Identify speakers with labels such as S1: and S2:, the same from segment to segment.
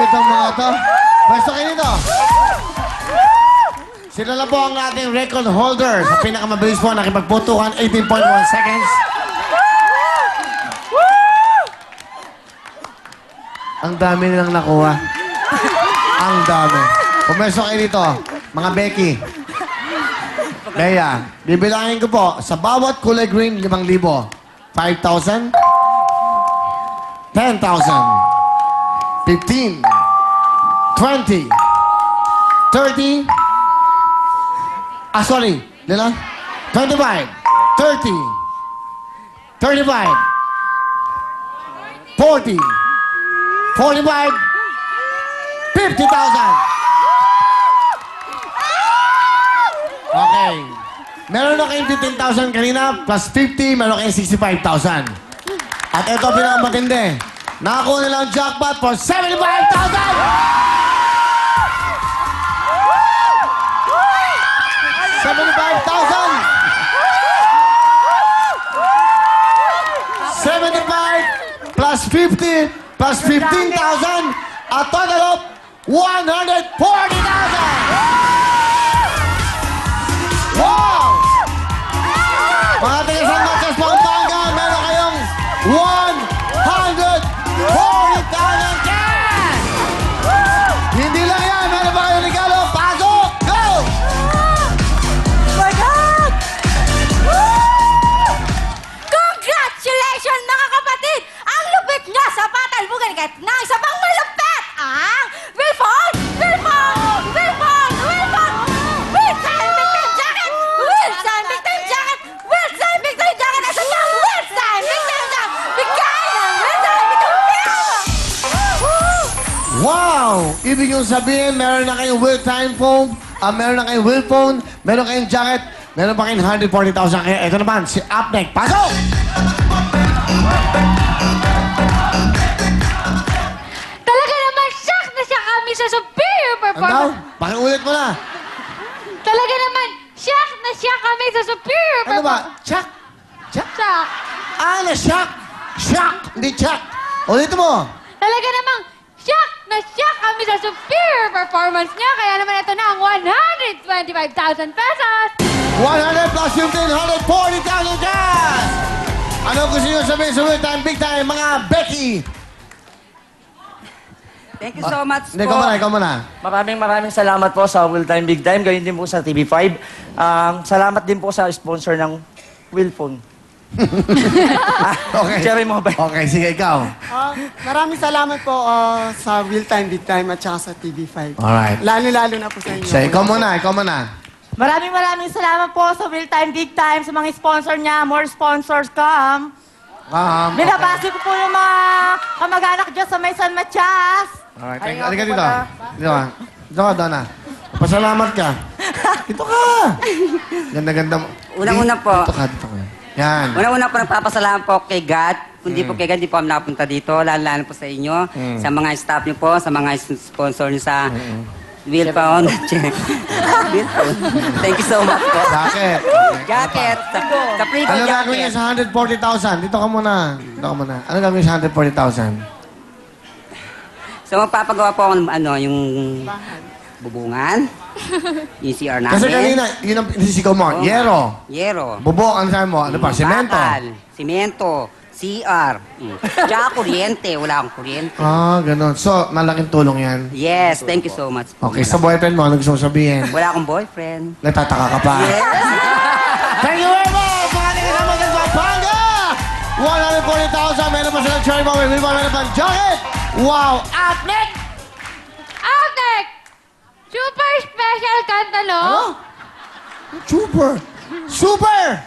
S1: Lupit ang mga to. Pwesto kayo dito. Sila lang po ang ating record holder sa pinakamabilis po nakipagputukan, 18.1 seconds. Ang dami nilang nakuha. Ang dami. Pumeso kayo dito, mga Becky. Bea, bibilangin ko po, sa bawat kulay green, 5,000. 5,000. 10,000. 15. 20. 30. Sorry. Lila? 25. 30. 35. 40. 45. 50,000. Okay. Meron na kayong 15,000 kanina, plus 50, meron kayong 65,000. At ito pinakamatindi. Nakakuha nila ang jackpot for 75,000! 75,000! 75 plus 50 plus 15,000, a total of 140,000! Wow! Mga taga-San Marcos, Pampanga, meron kayong 140,000 cash! Hindi lang yan, meron pa kayong regalo. Pasok! Go!
S2: My God! Congratulations, mga kapatid! Ang lupit nga sa patalbugan kahit na isa pang malupit! Ang Wilfon! Wilfon! Wilfon! Wilfon! Wilson Victim Jacket! Wilson Victim Jacket! Wilson Victim Jacket! Nasa niya! Wilson Victim Jacket! Bigay ng Wilson Victim Jacket!
S1: Wow! Ibig yung sabihin, meron na kayong Will Time Phone, meron na kayong Will Phone, meron kayong jacket, meron pa kayong 140,000. Kaya ito naman, si Upneck. Pasok!
S2: Talaga naman, shock na siya kami sa superior
S1: Ano?
S2: performance.
S1: Pakiulit mo na.
S2: Talaga naman, shock na siya kami sa superior
S1: Ano ba?
S2: performance.
S1: Chuck? Chuck?
S2: Shock.
S1: Na-shock. Shock, hindi Chuck. Ulit mo.
S2: Talaga namang shock na shock kami sa superior performance niya. Kaya naman ito na ang 125,000 pesos.
S1: 100 plus 15, 140,000 cash! Ano gusto nyo sabihin sa Will Time, Big Time, mga Becky?
S3: Thank you so much
S1: Hindi,
S3: po.
S1: ikaw muna.
S3: Maraming salamat po sa Will Time Big Time. Gayon din po sa TV5. Salamat din po sa sponsor ng Willphone.
S1: Okay.
S3: Cherry Mobile.
S1: Okay, sige, ikaw.
S4: Maraming salamat po sa Real Time, Big Time at saka sa TV5.
S1: Alright.
S4: Lalo-lalo na po sa inyo.
S1: Siya, ikaw muna.
S5: Maraming salamat po sa Real Time Big Time, sa mga sponsor niya. More sponsors come.
S1: Okay.
S5: Binabati ko po yung mga kamag-anak dyan sa may San Matias.
S1: Alright,
S5: Ay,
S1: halika
S5: ako
S1: dito.
S5: pala.
S1: Dito ka, Donna. Pasalamat ka. Dito ka. Ganda-ganda mo.
S3: Unang-una po.
S1: Dito ka. Yan.
S3: Una-una po nagpapasalamat po kay God. Kundi po kay God, hindi po kami napunta dito. Lalo-lalo po sa inyo. Sa mga staff niyo po, sa mga sponsor niyo sa Willphone. Willphone. Thank you so much po.
S1: Jacket.
S3: Jacket. Sa free
S1: Ano
S3: jacket.
S1: gagawin niya sa 140,000? Dito ka muna. Ano gagawin sa 140,000?
S3: So magpapagawa po ako ng yung bubungan. Yung CR namin.
S1: Kasi kanina, yun ang pinisigaw mo. Yero.
S3: Yero.
S1: Bubok, ang sabi mo. Ano pa? Semento.
S3: Bakal, simento, CR. Tsaka kuryente. Wala akong kuryente.
S1: Ganun. So, malaking tulong yan.
S3: Yes, thank you so much.
S1: Okay, sa boyfriend mo, ano gusto mo sabihin?
S3: Wala akong boyfriend.
S1: Nagtataka ka pa.
S3: Yes.
S1: Thank you very much! Mga kasama sa Pampanga! 140,000. Meron pa silang cherry bomb. Meron pa jacket. Wow! Upneck!
S2: Alec! Super special kantalo.
S1: Super! Super!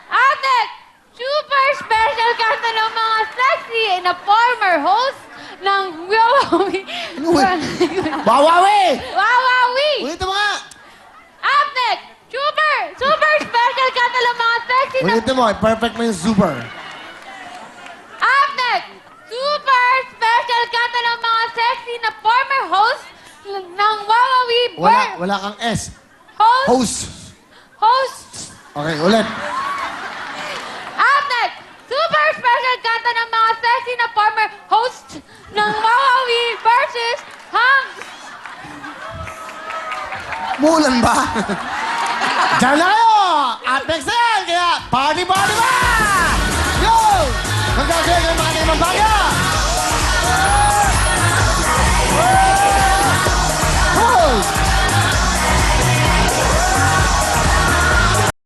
S2: Alec! Super special kantalo mga sexy na former host ng Wawawi.
S1: Wawawi!
S2: Wawawi!
S1: Ulitin mo nga!
S2: Alec! Super special kantalo mga sexy na...
S1: Ulitin mo. Perfect mo yung super.
S2: Alec! Super special kantalo mga sexy na former host ng Wawawi.
S1: Wala kang S.
S2: Host.
S1: Host.
S2: Host.
S1: Okay, ulit.
S2: Alec! Super special kanta ng mga sexy na former host ng Wawawi versus
S6: Muulan ba?
S1: Diyan na kayo! At next na yan! Kaya, party, party, party!